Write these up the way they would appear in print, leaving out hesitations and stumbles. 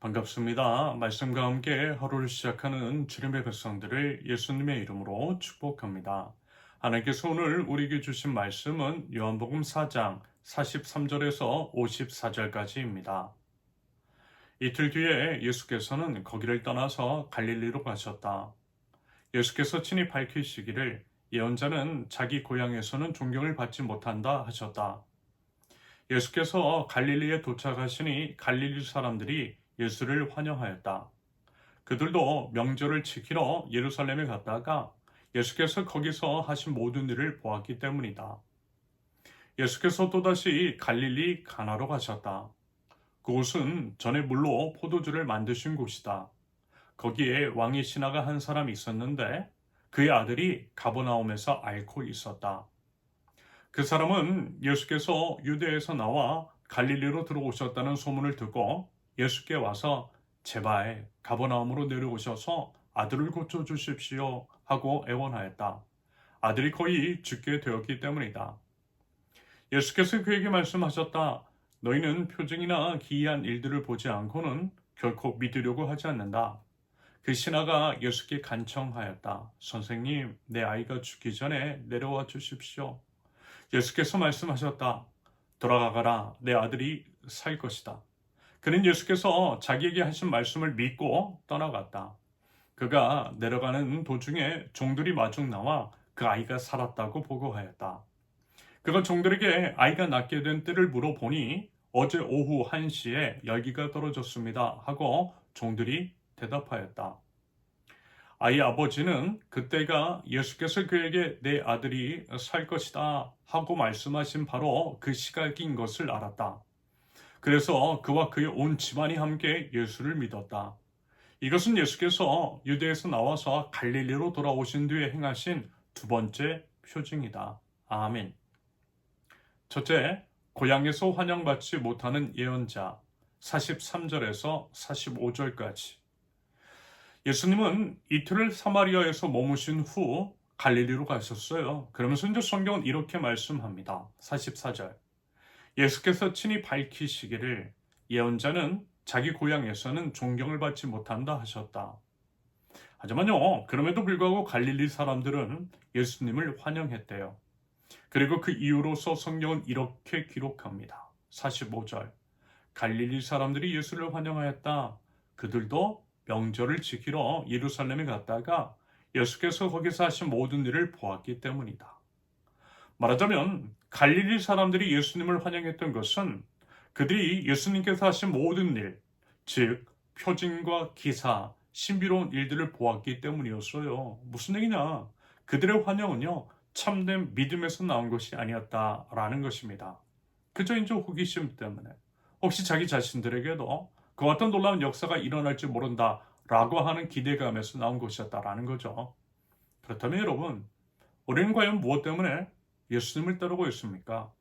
반갑습니다. 말씀과 함께 하루를 시작하는 주님의 백성들을 예수님의 이름으로 축복합니다. 하나님께서 오늘 우리에게 주신 말씀은 요한복음 4장 43절에서 54절까지입니다. 이틀 뒤에 예수께서는 거기를 떠나서 갈릴리로 가셨다. 예수께서 친히 밝히시기를 예언자는 자기 고향에서는 존경을 받지 못한다 하셨다. 예수께서 갈릴리에 도착하시니 갈릴리 사람들이 예수를 환영하였다. 그들도 명절을 지키러 예루살렘에 갔다가 예수께서 거기서 하신 모든 일을 보았기 때문이다. 예수께서 또다시 갈릴리 가나로 가셨다. 그곳은 전에 물로 포도주를 만드신 곳이다. 거기에 왕의 신하가 한 사람이 있었는데 그의 아들이 가버나움에서 앓고 있었다. 그 사람은 예수께서 유대에서 나와 갈릴리로 들어오셨다는 소문을 듣고 예수께 와서 제발 가버나움으로 내려오셔서 아들을 고쳐주십시오 하고 애원하였다. 아들이 거의 죽게 되었기 때문이다. 예수께서 그에게 말씀하셨다. 너희는 표징이나 기이한 일들을 보지 않고는 결코 믿으려고 하지 않는다. 그 신하가 예수께 간청하였다. 선생님, 내 아이가 죽기 전에 내려와 주십시오. 예수께서 말씀하셨다. 돌아가거라, 내 아들이 살 것이다. 그는 예수께서 자기에게 하신 말씀을 믿고 떠나갔다. 그가 내려가는 도중에 종들이 마중 나와 그 아이가 살았다고 보고하였다. 그가 종들에게 아이가 낫게 된 때를 물어보니 어제 오후 1시에 열기가 떨어졌습니다 하고 종들이 대답하였다. 아이 아버지는 그때가 예수께서 그에게 내 아들이 살 것이다 하고 말씀하신 바로 그 시각인 것을 알았다. 그래서 그와 그의 온 집안이 함께 예수를 믿었다. 이것은 예수께서 유대에서 나와서 갈릴리로 돌아오신 뒤에 행하신 두 번째 표징이다. 아멘. 첫째, 고향에서 환영받지 못하는 예언자 43절에서 45절까지. 예수님은 이틀을 사마리아에서 머무신 후 갈릴리로 가셨어요. 그러면서 이제 성경은 이렇게 말씀합니다. 44절. 예수께서 친히 밝히시기를 예언자는 자기 고향에서는 존경을 받지 못한다 하셨다. 하지만요, 그럼에도 불구하고 갈릴리 사람들은 예수님을 환영했대요. 그리고 그 이유로서 성경은 이렇게 기록합니다. 45절. 갈릴리 사람들이 예수를 환영하였다. 그들도 명절을 지키러 예루살렘에 갔다가 예수께서 거기서 하신 모든 일을 보았기 때문이다. 말하자면 갈릴리 사람들이 예수님을 환영했던 것은 그들이 예수님께서 하신 모든 일, 즉 표징과 기사, 신비로운 일들을 보았기 때문이었어요. 무슨 얘기냐? 그들의 환영은요, 참된 믿음에서 나온 것이 아니었다라는 것입니다. 그저 이제 호기심 때문에 혹시 자기 자신들에게도 그 어떤 놀라운 역사가 일어날지 모른다라고 하는 기대감에서 나온 것이었다라는 거죠. 그렇다면 여러분, 우리는 과연 무엇 때문에 예수님을 따르고 있습니까?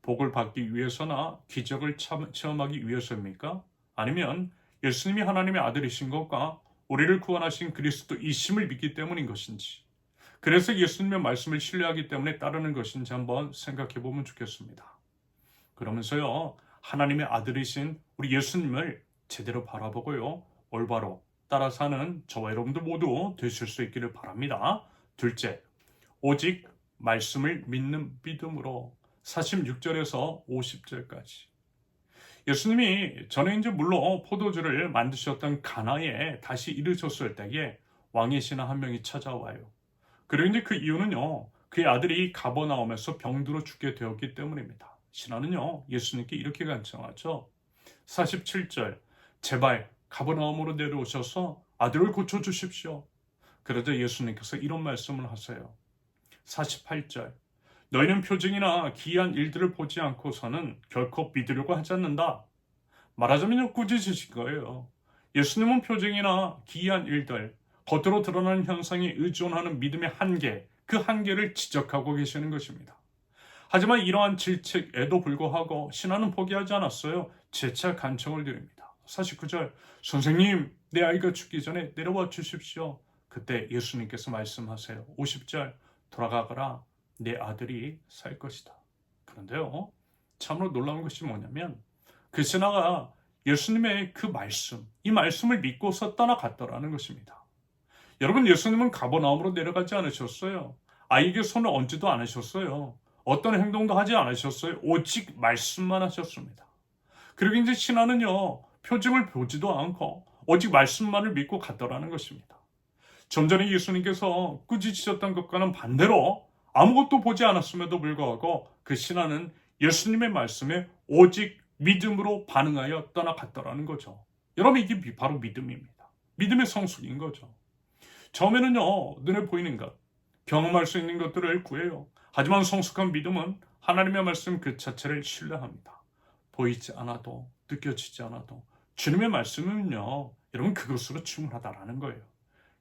복을 받기 위해서나 기적을 체험하기 위해서입니까? 아니면 예수님이 하나님의 아들이신 것과 우리를 구원하신 그리스도이심을 믿기 때문인 것인지, 그래서 예수님의 말씀을 신뢰하기 때문에 따르는 것인지 한번 생각해 보면 좋겠습니다. 그러면서요, 하나님의 아들이신 우리 예수님을 제대로 바라보고요, 올바로 따라 사는 저와 여러분들 모두 되실 수 있기를 바랍니다. 둘째, 오직 말씀을 믿는 믿음으로 46절에서 50절까지. 예수님이 전에 이제 물로 포도주를 만드셨던 가나에 다시 이르셨을 때에 왕의 신하 한 명이 찾아와요. 그리고 이제 그 이유는요, 그의 아들이 가버나움에서 병들어 죽게 되었기 때문입니다. 신하는요, 예수님께 이렇게 간청하죠. 47절, 제발 가버나움으로 내려오셔서 아들을 고쳐주십시오. 그러자 예수님께서 이런 말씀을 하세요. 48절, 너희는 표징이나 기이한 일들을 보지 않고서는 결코 믿으려고 하지 않는다. 말하자면 꾸짖으신 거예요. 예수님은 표징이나 기이한 일들, 겉으로 드러나는 현상에 의존하는 믿음의 한계, 그 한계를 지적하고 계시는 것입니다. 하지만 이러한 질책에도 불구하고 신하는 포기하지 않았어요. 재차 간청을 드립니다. 49절, 선생님, 내 아이가 죽기 전에 내려와 주십시오. 그때 예수님께서 말씀하세요. 50절, 돌아가거라, 내 아들이 살 것이다. 그런데요, 참으로 놀라운 것이 뭐냐면 그 신하가 예수님의 그 말씀, 이 말씀을 믿고서 떠나갔더라는 것입니다. 여러분, 예수님은 가버나움으로 내려가지 않으셨어요. 아이에게 손을 얹지도 않으셨어요. 어떤 행동도 하지 않으셨어요. 오직 말씀만 하셨습니다. 그리고 이제 신하는요, 표징을 보지도 않고 오직 말씀만을 믿고 갔더라는 것입니다. 좀 전에 예수님께서 꾸짖으셨던 것과는 반대로 아무것도 보지 않았음에도 불구하고 그 신하는 예수님의 말씀에 오직 믿음으로 반응하여 떠나갔더라는 거죠. 여러분, 이게 바로 믿음입니다. 믿음의 성숙인 거죠. 처음에는요, 눈에 보이는 것, 경험할 수 있는 것들을 구해요. 하지만 성숙한 믿음은 하나님의 말씀 그 자체를 신뢰합니다. 보이지 않아도, 느껴지지 않아도 주님의 말씀은요, 여러분, 그것으로 충분하다라는 거예요.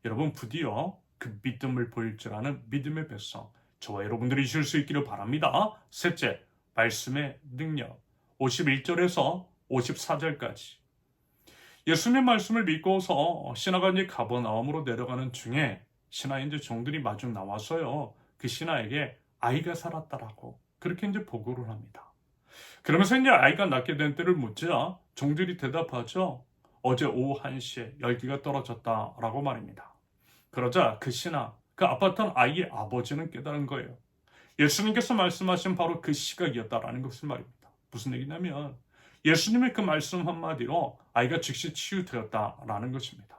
여러분, 부디어 그 믿음을 보일 줄 아는 믿음의 백성, 저와 여러분들이 줄 수 있기를 바랍니다. 셋째, 말씀의 능력. 51절에서 54절까지. 예수님의 말씀을 믿고서 신하가 이제 가버나움으로 내려가는 중에 신하의 이제 종들이 마중 나와서요, 그 신하에게 아이가 살았다라고 그렇게 이제 보고를 합니다. 그러면서 이제 아이가 낳게 된 때를 묻자 종들이 대답하죠. 어제 오후 1시에 열기가 떨어졌다라고 말입니다. 그러자 그 신하, 그 아팠던 아이의 아버지는 깨달은 거예요. 예수님께서 말씀하신 바로 그 시각이었다라는 것을 말입니다. 무슨 얘기냐면 예수님의 그 말씀 한마디로 아이가 즉시 치유되었다라는 것입니다.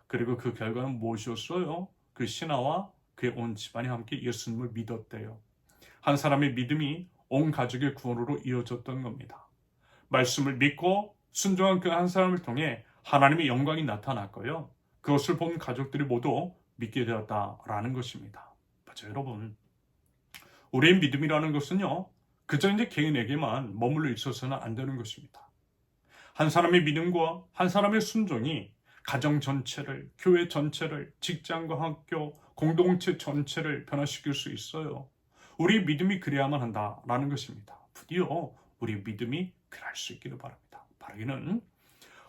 그리고 그 결과는 무엇이었어요? 그 신하와 그의 온 집안이 함께 예수님을 믿었대요. 한 사람의 믿음이 온 가족의 구원으로 이어졌던 겁니다. 말씀을 믿고 순종한 그 한 사람을 통해 하나님의 영광이 나타났고요. 그것을 본 가족들이 모두 믿게 되었다라는 것입니다. 맞아요, 여러분. 우리의 믿음이라는 것은요, 그저 이제 개인에게만 머물러 있어서는 안 되는 것입니다. 한 사람의 믿음과 한 사람의 순종이 가정 전체를, 교회 전체를, 직장과 학교, 공동체 전체를 변화시킬 수 있어요. 우리의 믿음이 그래야만 한다라는 것입니다. 부디어 우리의 믿음이 그럴 수 있기를 바랍니다. 바라기는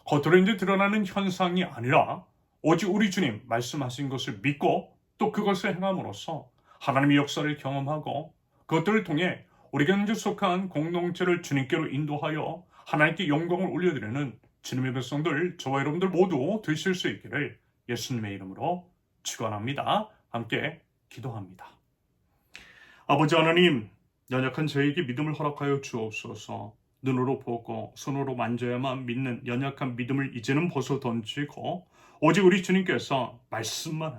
겉으로 이제 드러나는 현상이 아니라 오직 우리 주님 말씀하신 것을 믿고 또 그것을 행함으로써 하나님의 역사를 경험하고 그것들을 통해 우리가 이제 속한 공동체를 주님께로 인도하여 하나님께 영광을 올려드리는 주님의 백성들, 저와 여러분들 모두 되실 수 있기를 예수님의 이름으로 축원합니다. 함께 기도합니다. 아버지 하나님, 연약한 저에게 믿음을 허락하여 주옵소서. 눈으로 보고 손으로 만져야만 믿는 연약한 믿음을 이제는 벗어 던지고 오직 우리 주님께서 말씀만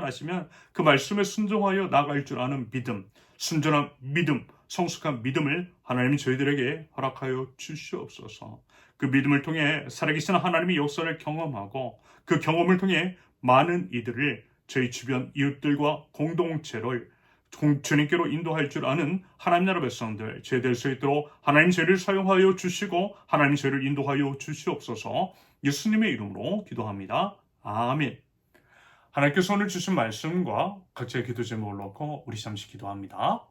하시면 그 말씀에 순종하여 나아갈 줄 아는 믿음, 순전한 믿음, 성숙한 믿음을 하나님이 저희들에게 허락하여 주시옵소서. 그 믿음을 통해 살아계신 하나님의 역사를 경험하고 그 경험을 통해 많은 이들을 저희 주변 이웃들과 공동체를 주님께로 인도할 줄 아는 하나님 나라 백성들 될 수 있도록 하나님 저희를 사용하여 주시고 하나님 저희를 인도하여 주시옵소서. 예수님의 이름으로 기도합니다. 아멘. 하나님께서 오늘 주신 말씀과 각자의 기도 제목을 놓고 우리 잠시 기도합니다.